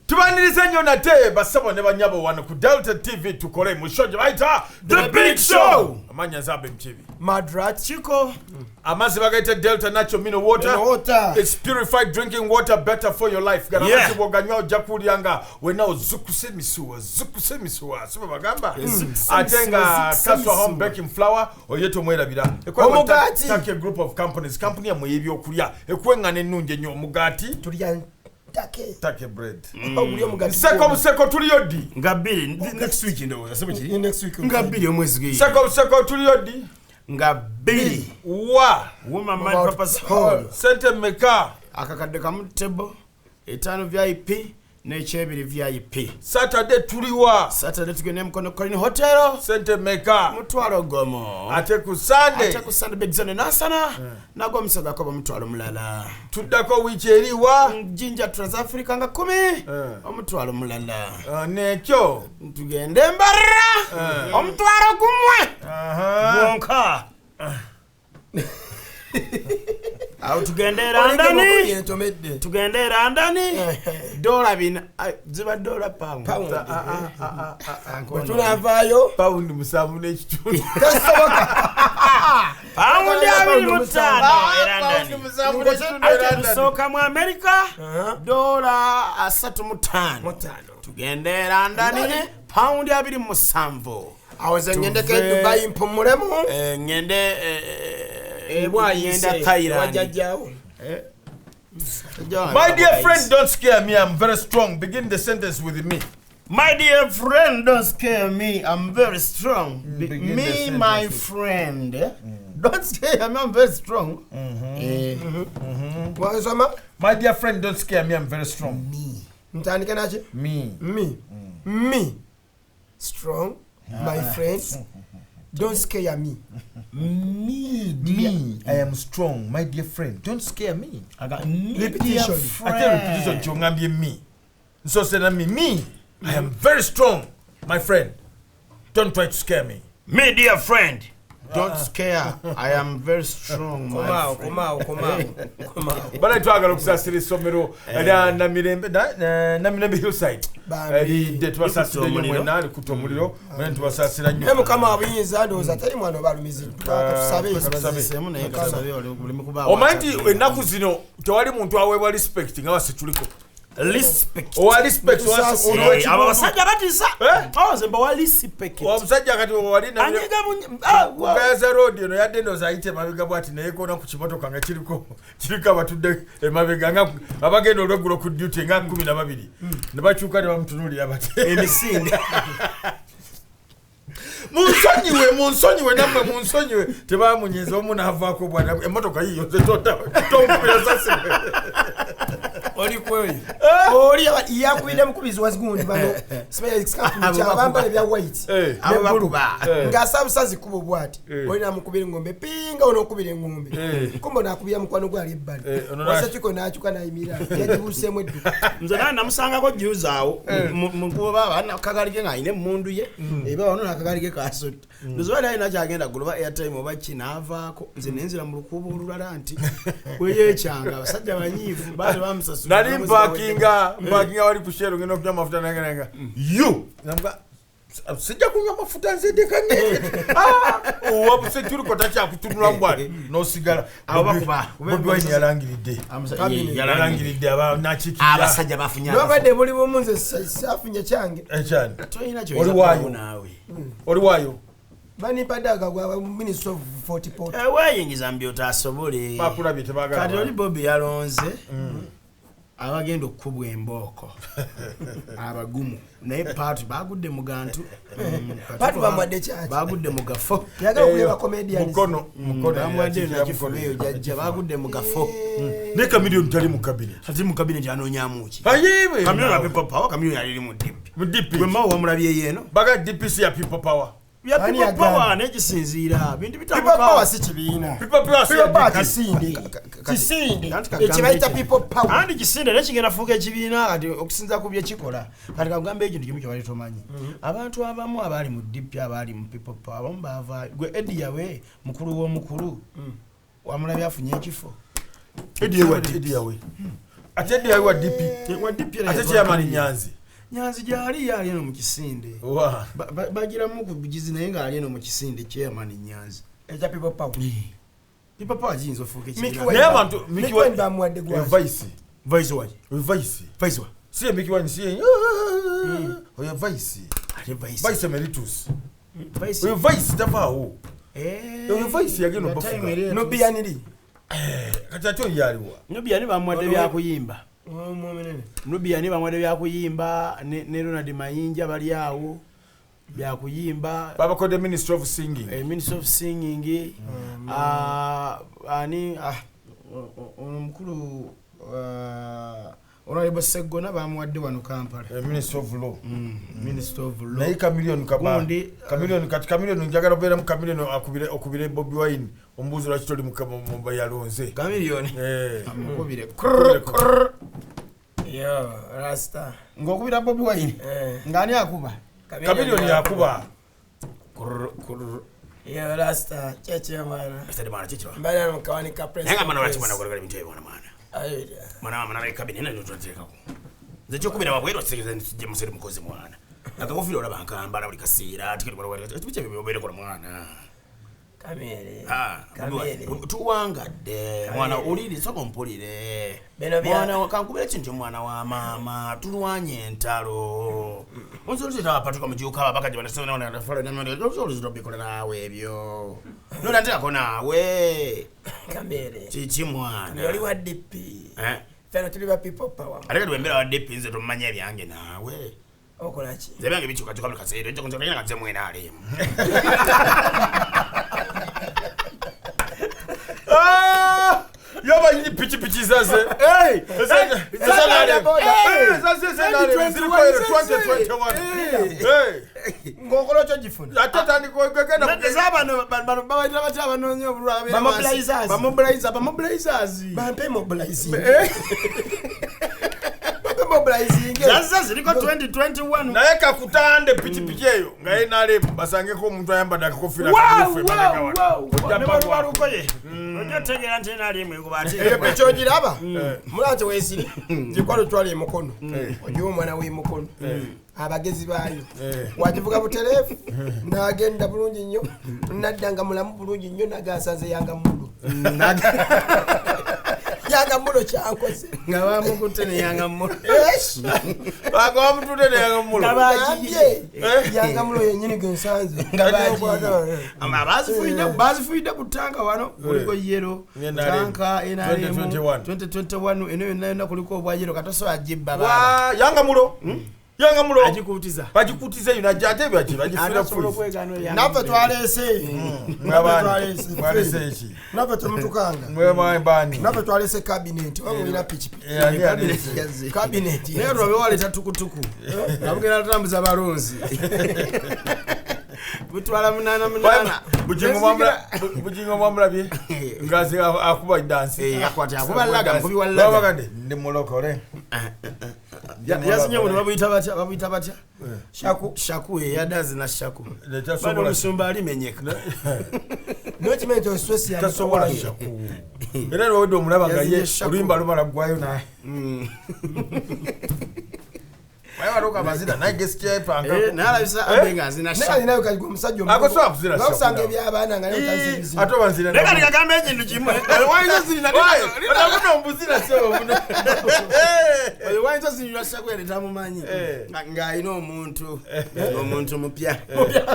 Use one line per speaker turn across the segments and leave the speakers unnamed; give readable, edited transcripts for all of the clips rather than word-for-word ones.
Tubanirize nnyo nate basabo ne banyabo wano ku Delta TV tukole mu show gye bayita The Big Show. Amanya Zabe Mchibi.
Madrat Chico.
Amazi bagaita Delta Natural Mineral Water. It's purified drinking water, better for your life. Garamazi boganywa jakulyanga wena ozukuse misuwa. Sube bagamba. Atenga kaswa home baking flour oyeto mwerabira.
Omugati.
Take a group of companies. Company ya mweyebi okulya. Ekwengane nnungi nnyo omugati.
Tulya
Take bread. Seko tuliyodi.
Ngabiri next week ndo asema ki?
Next week.
Ngabiri omwezi gwe.
Seko tuliyodi.
Ngabiri.
Wa.
Woman my purpose hall.
Sente meka.
Akakadde kamu table. Etano VIP. Nechebiri VIP.
Saturday tuliwa.
Saturday tugende mkono Colin Hotel.
Sente meka.
Mutwalo gomo.
Ate ku Sunday.
Ate ku Sunday begzane nasana. Nago msaga kwa mutwalo mulala.
Tuddako wiki eriwa.
Jinja Transafrica nga 10. Omutwalo mulala.
Nekyo.
Tugende mbarra. Omutwalo gumwe. Bonka. Au tugendera ndani. Tugendera ndani. Dola bina ziba dola pound.
Tunavayo
pound musamu n'ekitundu.
Pound abiri mutano era ndani.
Pound musamu n'ekitundu era ndani.
Soka mu America dola 35. Tugendera ndani pound abiri musanvu.
Awaze ngende ke Dubai mpumulemu.
Ngende
Yenda
Thailand.
My dear friend, don't scare me. I'm very strong. Begin the sentence with me.
My dear friend, don't scare me. I'm very strong. Me, my friend. Don't scare me. I'm very strong.
What is it?
My dear friend, don't scare me. I'm very strong.
Mtandike nache? Me. Strong. My friends. Don't scare me.
Me. I am strong, my dear friend. Don't scare me.
I got
repetition.
I tell repetition. Chongambie me. So say na me. I am very strong, my friend. Don't try to scare me.
Me, dear friend. Don't scare. I am very strong, my friend.
Come out.
Bala twagala okusasira essomero na Mirembe Hillside. De twasasira nnyo mwena alikuta omuliro. Mwena tubasasira nnyo.
Mukama abuyinza ndowooza tali mwana obalumizi.
Tusabe naye kasabe oli mukuba.
Omanti ennaku zino tewali muntu aweebwa respect nga wasituliko.
Respect.
Respect.
Abasajja batisa. Zemba wa respect.
Omusajja kati wali na
anyega
Gaza road eno yadde ndo zaite mabega bwati naye kona ku kimotoka nga kiriko abatudde emabega nga abagenda olweggulo ku duty nga 12 ne bakyuka ne bamutunuulira bati
emisinde.
Munsonyiwe namwe munsonyiwe tebamunyeza omu n'avaako bwana emmotoka yiyo nze tompulira sasi
Oli kweli. Oli yakubide mukubizi wazigundi bano. Space company cyabamba bya white.
Abakuba.
Ngasabusazi kubo bwati. Oli namukubira ngombe pinga onokubira ngombe. Kumbo nakubira mukwano gwali ebbali. Wase chiko nachuka na imira. Yadibuse mweddu.
Nze nana namusanga ko juzawo. Mukuba baba nakagalike ngaine mundu ye. Eba ono nakagalike kasot. Nzwala ina kyagenda guluba airtime oba kinavaako. Nze nenzira mu lukubo olulala anti. Weye kyanga basajja banyivu bali bamusasa.
Nali mpakinga wali kushero ngeno kunywa mafuta nangenanga. Namba sijja kunywa mafuta nzede kanye. Wapuse tuli kota kya kutunula mbwali no sigala.
Abakuba.
Bobi wine yalangiridde. Yalangiridde aba nakiki.
Abasajja bafunya.
Nobade buli bomunze safunya kyange.
Echani.
Toyina kyo.
Oli wayo.
Bani padaga gwa Minister of 40 Port.
Wayingiza mbyota asobole.
Bakulabye tebagala.
Kati oli Bobi yalonze. Abagenda okubwa emboko. Abagumu. Naye part bagudde mu gantu.
Part bamadde kyaki.
Bagudde mu gafo.
Yagala kuleba comedians.
Mukono.
Amwadde na kifubeyo jajja bagudde mu gafo.
Ne Chameleone tali mu cabinet.
Ati mu cabinet anonyamu ki.
Ayibe.
Chameleone ya people power, Chameleone yali mu DP.
Mu DP.
Gwe mawo wamulabye yeno.
Baga DPC ya people power.
bya people power nekisinziira bintu
people power si kibiina
people power
kisinde ekibayita people power
andi kisinde nekigenda fuuka ekibiina kati okusinza ku byekikola kati kagamba ekintu kimu kyewali tomanyi abantu abamu abali mu DP abali mu people power abamu baava gwe Eddie yawe mukulu w'omukulu wamulabye afunye ekifo
Eddie yawe ate Eddie yawe wa DP ate chairman Nyanzi
gyali yali eno mu kisinde bagiramu ku bugizi naye nga ali eno mu kisinde chairman Nyanzi
ekya people power
jinzo fuke
naye abantu
mikiwa bamuwadde gwa
vice wa si mikiwa si oya vice emeritus vice tafaawo oyo vice yagenda bafuga
nobiyaniri
kati ate oyaliwa
nobiyani bamuwadde byakuyimba Nubiyani bamwede byakuyimba ne Ronald Mayinja bali awo byakuyimba
babakodde Minister of Singing
ani omukulu Honorable Segona bamuwadde wano Kampala
Minister of Law naye Chameleon Chameleon njagala obeera mu Chameleon okubire Bobi Wine ombuuzi lwaki toli mu yalonze
Chameleon amukubire
yo rasta
ngokubira Bobi Wine ngani akuba
Chameleon yakuba
yo rasta cheche mwana
estadi mwana chicho
mbana mkawani ka president
nanga mwana wachimana kwa mteye mwana mwana kabine nene tunatekako nze kubira wabwero sije museri mukozi mwana akakofira ola bankamba buli kasira tikiri kwa biche bibobere kwa mwana kamere tuwangadde mwana uliri soko mpulire mwana wakankubira kintu mwana wa mama tulwanye entalo onzoli tapatuka mujuka abakaje banasona na falo na mwana onzoli zitobikola nawe ebyo nona ndako nawe
kamere
chichi mwana
yoli wa DP fero tuli ba people power
aleka tuembera wa DP nze tumanya ebyange nawe
okolachi
zebange bichuka tukabula kasero nje kunzo kanyana kaze mwena ali
yaba yini pichi zaze
ngokolo cho jifuna
atatani kwegenda
zabano babaita bataba nonyo bulwabe bamobilizers
bampe mobilizing
sasa ziliko 2021
naye kakutande pichi eyo nga enale basangeko omuntu ayambadde akakofira
balukoye ojotegera nti enale emwe kubate
ekyo giraba mulanje wesiri gikwalo twali emukono ojo omwana w'emukono abagezi baayo wakivuga butereefu n'agenda bulungi nnyo naddanga mulamu bulungi nnyo nagasanze yanga mulu yanga mulo kyankoze
nga bamukutte ne yanga mulo
baga bamututte ne yanga mulo
ngabajye yanga mulo yennyini gensanze
bazifuide butanga wano kuliko yero tanka enale 2021 eno yonna kuliko obwa yero katoso ajibba
baba yanga mulo
ajikutiza
bajikutiza yuna jate bajifira full
nafa twalese
twalese echi
nafa tumutukanga
mwe bani
nafa twalese cabinet wamulina pichi cabinet
lero robe wale tatukutuku abugera tutambuza balonzi butwala munana
bujingo mwamulabye ngazi akuba dance
akwata akuba laga mbubi walaga
babagande ndi mulokole
yasinye buli babuyita batya shaku yadazi na shaku bano musumba alimenyeka
nokimente oswesi
tasobola shaku era lwawedde omulaba nga ye oluyimba lumala gwayo naye waluka mazina naye gestia epanga
nalabisa abenga zina
shaku nayo kaliko omusajja
akosobola kuzina shaku
bakusanga ebyabaana nga nayo
ate banzina
leka nikagambe ekintu kimwe wayinza zina
onabuno ombuzina sebo buno
wayinza zina shaku ere tamumanyi ng'alina omuntu mupya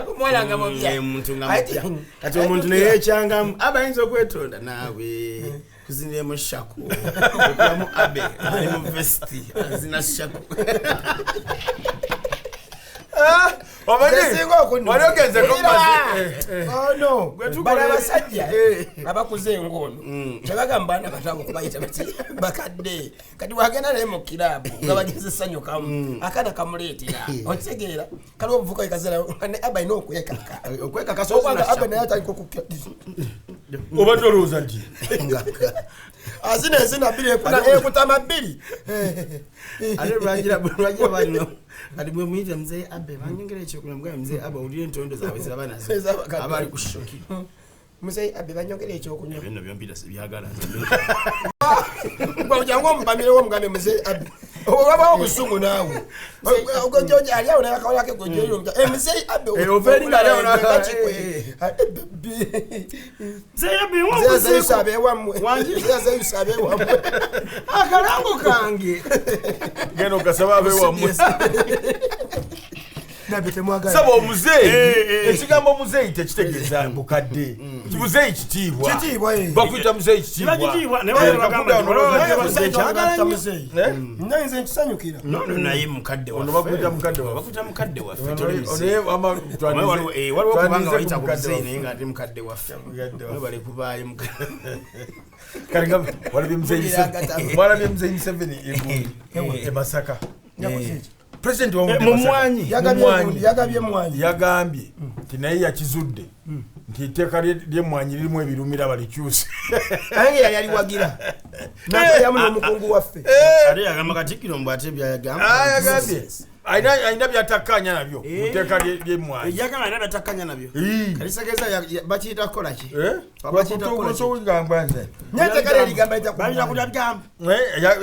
omwana nga mupya
omuntu nga mupya kati omuntu neyekyangamu abayinza okwetonda naawe kuzinire mu shaku okulamu abe ali mu vesti azina shaku
wali ogenze kombazi
no bala basajja abakuze ngono kyabagamba na batabo kubayita bati bakadde kati wagenda naye mu kilabu nga bageze sanyo kamu akana kamuleetera otegeera kali ovuka ikazala ne aba ino okweka kasoza aba naye atayiko kukya
obadoloza nti
azina bile kuna ekutama bili
ale rajira bano kati bwe muyita mzee abe banyongere ekyo kuna mugamba mzee abe ulire ntondo zawe zirabana abali kushoki
mzee abe banyongere ekyo kunya
bino byompita sibyagala
kwa jango mpamire wo mugambe mzee abe obaba obusungu nawe ogojoja ali awo nakawala yake gojojo mzee abe
oferi ngale ona mzee abe wo
mzee sabe wamwe mzee sabe wamwe
akalango kange
geno kasaba abe wamwe
sabo
omuzeeyi ekigambo omuzeeyi tekitegeeza mukadde kibuzeeyi kitiibwa bakwita muzeeyi kitiibwa
naye nkisanyukira
naye mukadde bakwita mukadde waffe waliwo kubanga wayita ku muzeeyi naye nga ate mukadde waffe bale kubaayo
walabye muzeeyi Museveni e Masaka President wa
mumwanyi yagabye mwanyi
yagambye nti naye yakizudde nti iteka ly'emmwanyi lirimu ebirumira balikyuse
aye yali wagira naye mu mukungu waffe
ali yagamba Katikkiro mbu ate byayagamba
yagambye ayina byatakkanya nabyo iteka ly'emmwanyi
yagamba ayina byatakkanya nabyo kalisegeza bakiyita kukola ki
bakiyita nze
nyateka lye ligamba
babira kulya byamba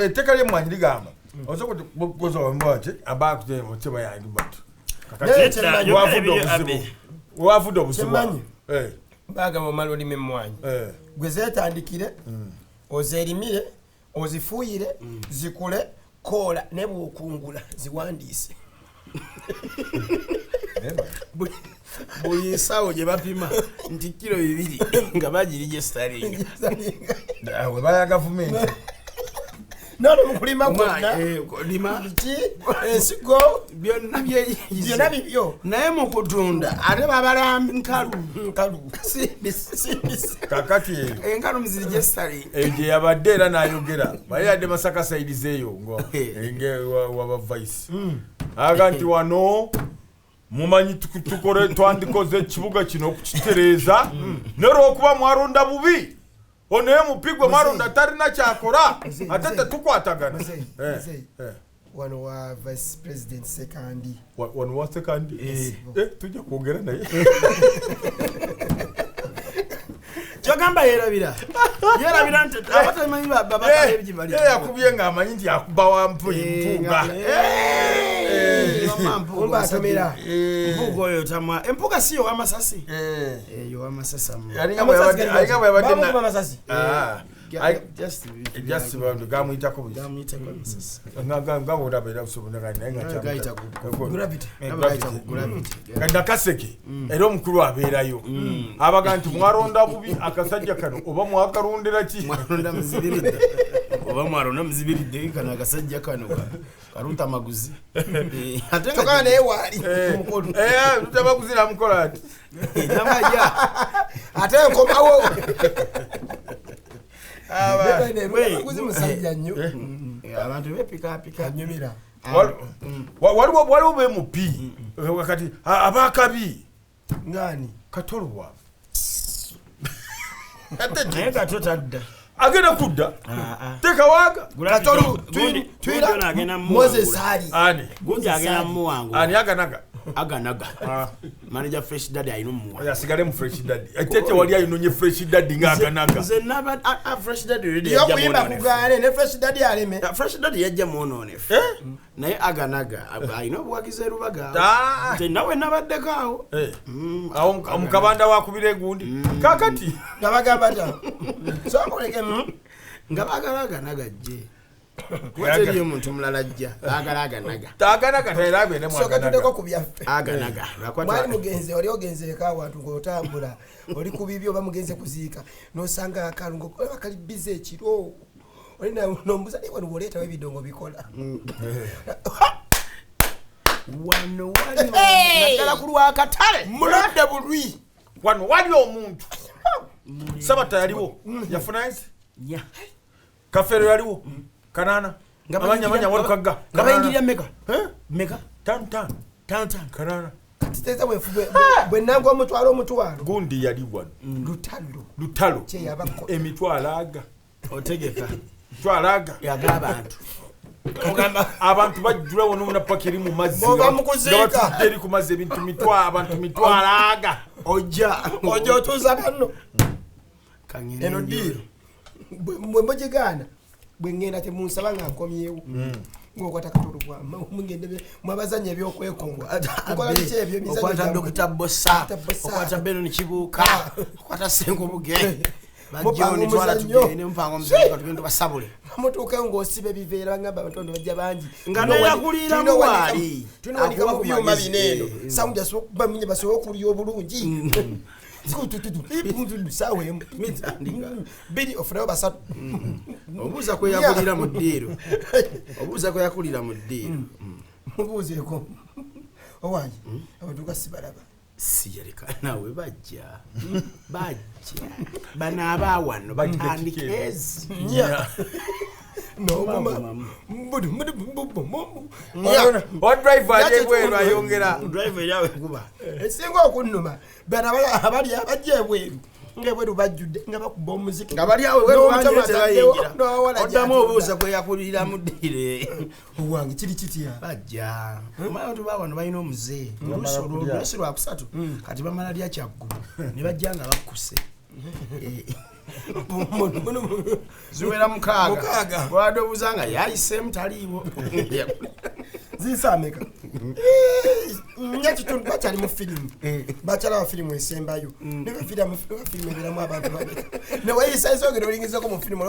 etteka ly'emmwanyi ligamba osobola kukoza omwate abakute muteba yange batu wafudde obuzibu
baga mu malo lime mwanyi gwe zetandikire ozerimire ozifuuyire zikule kola ne bukungula ziwandiise
buli nsawo gye bapima nti kilo 2 nga bagirije staringa
we baya gavumenti
nono mukulima kwonna
lima
ensigo
byonna
bibyo
naye mu kutunda ate babalambi nkalu
kakati
enkalu muzirije staringa
ejo yabadde era n'ayogera baye yadde Masaka saidiz eyo enge waba vice aga nti wano mumanyi tukole twandikoze ekibuga kino okukitereeza n'olwokuba mwaronda bubi onaye mupigwe maronda talina kyakora ate tetukwatagana
wano wa vice president sekandi
wano wa sekandi tujja kwogera naye
kyogamba yerabira nti abatamanyi babakala ebigibali
yakubye ng'amanyi nti yakuba wampuga
atomera
mpuga oyo tamwa empuga si yowamasasi eyo wamasasi
gamuyitako nakaseke era omukulu abeerayo abaga nti mwaronda bubi akasajja kano oba mwakalondera ki
oba mwaronda muzibiridde kano akasajja kano karunta maguzi
tokana naye waali
tutamaguzi namukola ati
ate nkomawo maguzi musajja nnyo
abantu bepikapika
nyumira
waliwo bemupi kati abakabi
ngani
katolwa
naye kato tadda
agenda kudda tekawaga
katolu twira Moses ali
ani
gunja agenda muwangu
ani aganaga
manager fresh daddy ayino muwa
yasigale mu fresh daddy atete wali ayinonye fresh daddy ngaganaga
ze naba fresh daddy ready
ya kuyimba kugale ne fresh daddy aleme
fresh daddy yajja muonone naye aganaga ayino bwagize rubaga nte nawe nabadde kawo
omukabanda wakubira egundi kakati
ngabagamba ta sokoleke
nga baganaga je wateri omuntu mulala ajja aganaga
tayirabe ne
so katudeko kubyaffe
aganaga
mwali mugenze oli ogenze ka watu ngotambula oli kubibyo bamugenze kuziika nosanga akalungo akali bize ekiro oli na nombuza ni wano woleta webidongo bikola
wano nakala kulwa akatale
mulonde bulwi
wano wali omuntu Sabata yaliwo yafuna ensi Kafero yaliwo kanana amanya walukaga
ngabayingira mega
tan kanana
katiteza bwe nango omutwalo
gundi yali wano lutalo
kye yabako
emitwalo aga
otegeka
twalaga
yaga
abantu bajjula wono muna pakiri mu mazzi
boba mukuzika
eri ku mazzi ebintu abantu mitwalaga
oja otuza bano eno diro bwe mbojegana bwe ngenda te munsaba nga nkomyewo ngokwata katolo kwa mungende mwabazanya ebyokwekongwa nkola biche ebyo bizanya
okwata Dr. Bossa okwata Beno Nikibuuka okwata Sengo Buge bajjoni twala tugende mpango muzika tugende basabule
mutuuke ng'osiba ebiveera bagamba abatondo bajja bangi
nga nayakulira muwali
tunawanika mu byuma bineeno sawundi asobaminye basobola okulya obulungi sawe biri ofunayo basatu
obuuza kwe yakulira mu ddiiro
mubuuzeeko owange abantu gasibalaba
siyaleka nawe bajja bana abawano batandikezi
esinga okunnuma bana abali abajja ebweru ngaebweru bajjudde nga bakuba omuziki
nga bali awo oddamu obuuza kwe yakulira mu ddiire
owange kiri kitya
bajja abantu bawano balina omuze olusi lwakusatu kati bamala lya kyaggulu ne bajja nga bakkuse ziwera mukaaga lwadde obuuza nga yayiseemu taliiwo
zisameka nyakitundu bakyali mu firimu bakyala wa firimu esembayo firimu ebiramu abantu neweyisa ensogera olingizako mu firimu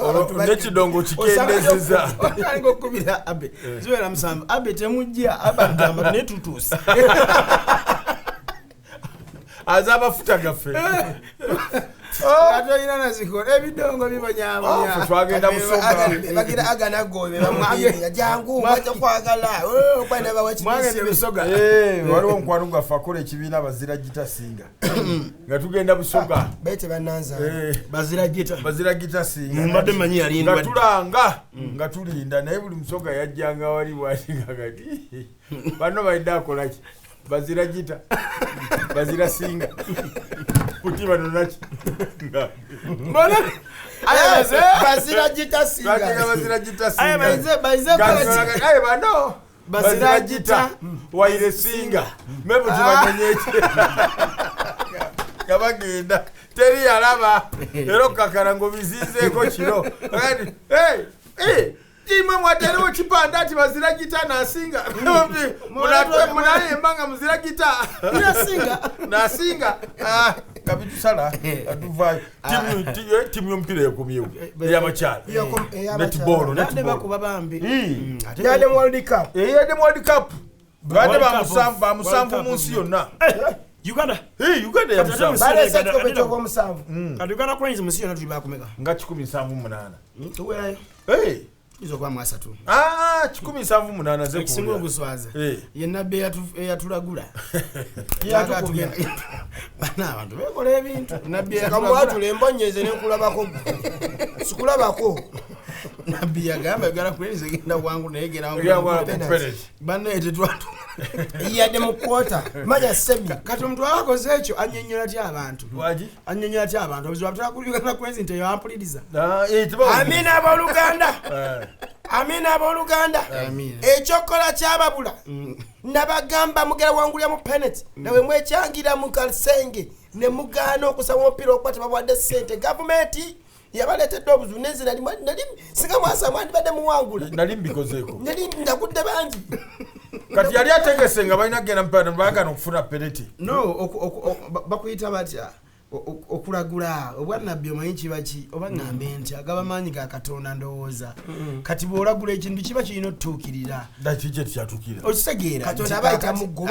nekidongo kikendezeza
alinga okukubira abe ziwera musanvu abe temujja abagamba netutuusa
azabafuta gaffe
atolina nazikola ebidongo bibanyamunya
twagenda musoga
bagira aganagobe bamwagenda jangu bacha kwagala okwana
mwagenda musoga
waliwo omukwano gaffe akola ekibiina abazira gita singa nga tugenda busoga
bete bananza
bazira gita
singa
mbadde manyi yalindwa
nga tulanga nga tulinda naye buli musoga yajjanga wali bwatinga kati bano balidde akolaki bazira gita bazira singa kutiba nonaki
mbona
bazira gita singa
aye bano bazira gita waire singa mebo tubanyeke kabagenda teri yalaba ero kakara ngo bizizeeko kiro imwe mwaterewo kipanda ati bazira gita nasinga munayembanga muzira gita nasinga kabitusala atuvayo timu yomupiira yakomyewo eyabakyala netibolo
bakuba bambi
yadde World Cup
badde bamusanvu mu nsi yonna
Uganda
ya musanvu
balese ekikopo ky'omusanvu
kati Uganda Cranes mu nsi yonna tuli bakumeka
nga 178
tuweerayo izo kwa mwasatu
178 ze
kusinga oguswaza yenna be eyatulagula bana abantu bekola ebintu nabbi
yakamwatula embonyeze nenkulabako sikulabako
nabbi yagamba Uganda Cranes egenda wangu naye genda bana etetwatu
yadde mu kwota manya semi
kati omuntu abakoze ekyo annyonnyola ty abantu obuzibu abutala ku Uganda Cranes nti eyo ampuliriza amina abooluganda ekyokola kyababula nabagamba mugera wangulya mu penalty nawe mwekyangira mu kalsenge ne mugaana okusaba omupiira okuba tebawadde ssente gavumenti yabaleetedde obuzibu nenze nali singa mwasa mwandibadde muwangula
nali mbikozeeko
ndagudde bangi
kati yali ategese nga balina genda mpana baagana okufuna penalty
bakuyita batya okulagula obwannabbi omanyi kibaki oba ngambe nti agabamaanyi ga Katonda ndowooza kati bw'olagula ekintu kiba kirina otutuukirira okitegeera Katonda ayita muggo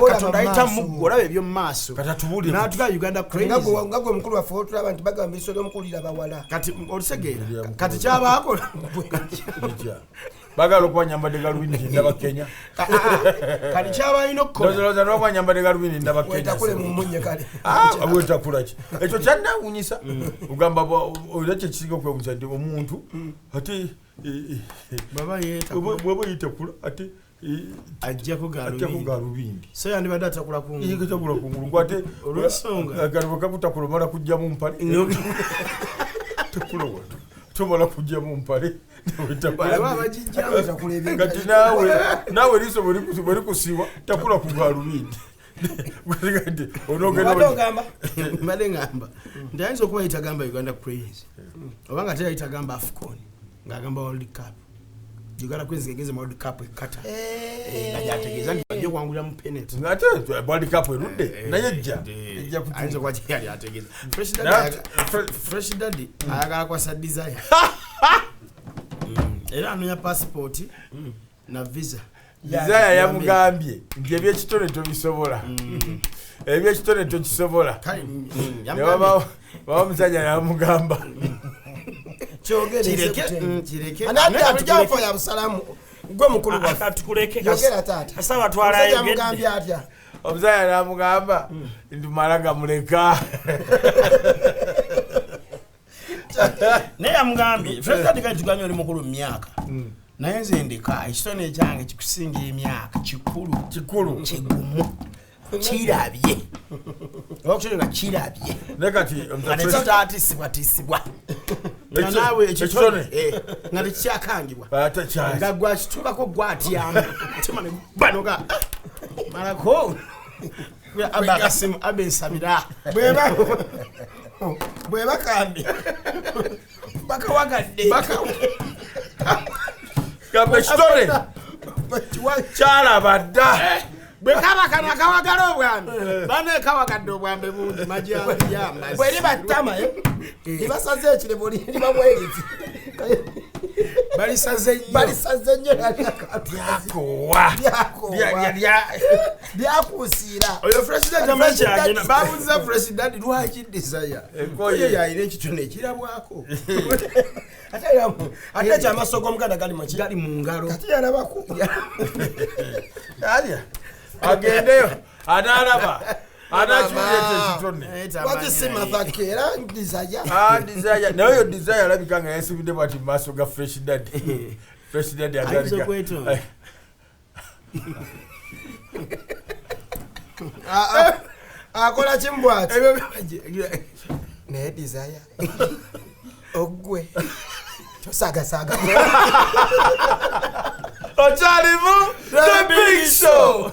olaba eby'omu maaso n'atugala Uganda Cranes
nga gwe mukulu waffe otulaba nti bagamba emisono omukulira bawala
kati okitegeera kati kyabaako
bagala okuba nyambadde galubindi ndaba Kenya
kali kyabalina okukola
ndowooza n'okuba nyambadde galubindi ndaba Kenya
wetakule mu munye kale
bwetakulaki ekyo kyannawunyisa ogamba oira kyekisinga okwewunyisa nti omuntu ate bwaba yetakula ate
ajjako
galubindi
so yandibadde atakula
kungulu gwate
olwensonga
agalibo kakutakula omala kujjamu mpale takula watu tomala kujjamu mpale kati naawe liiso bwe likusiwa takula ku galubindi
mbadde ngamba nti ayinza okuba yitagamba Uganda Cranes oba nga teyayitagamba Afcon ng'agamba World Cup Uganda Cranes ngegeze mu World Cup ekata nga gyategeeza nti bajja okuwangulira mu penalty
ng'ate World Cup erudde naye ejja
ayinza okuba kyeyali ategeeza Fresh Daddy ayagala kwasa Desire era anonya passport na visa
Desire yamugambye nti ebyekitone tobisobola ebyekitone tokisobola baba omusajja yamugamba
kireke anadde ya busalamu gwe mukulu wa
tukuleke
yogera taata
kasaba twala
yamugambye atya
omusajja yamugamba nti malaga muleka
naye yamugambye President kati tugambye oli mukulu mu myaka naye nze ndeka ekitone ekyange kikusinga emyaka kikulu kigumu kirabye okutole nga kirabye
nekati
atetatatisibwatisibwa naawe ekitone nga tekikyakangibwa nga gwakitukako gwatyamu mutima ne banoga malako abakasimu abensabira
bweba kandi
bakawagadde
gamba ekitone kyalaba dda
bwe kaba kana kawagala obwambe bane kawagadde obwambe bungi majyambye
bweri batama libasaze ekirebo libabwerezi balisaze nnyo byakusiira
oyo President amakyagena babuuza President lwaki Desire oyo yayina ekitone ekirabwako
ate kyamaso g'omuganda gali mu ngalo
ate yalabaku
alya agendeyo analaba anakireeta ekitone
wakisimathake era Desire
Desire naye oyo Desire alabika nga yasibidde bwati mu maaso ga Fresh Daddy
ayinza okwetonda
akola kimbwati naye Desire ogwe tosagasaga
okyalimu The Big Show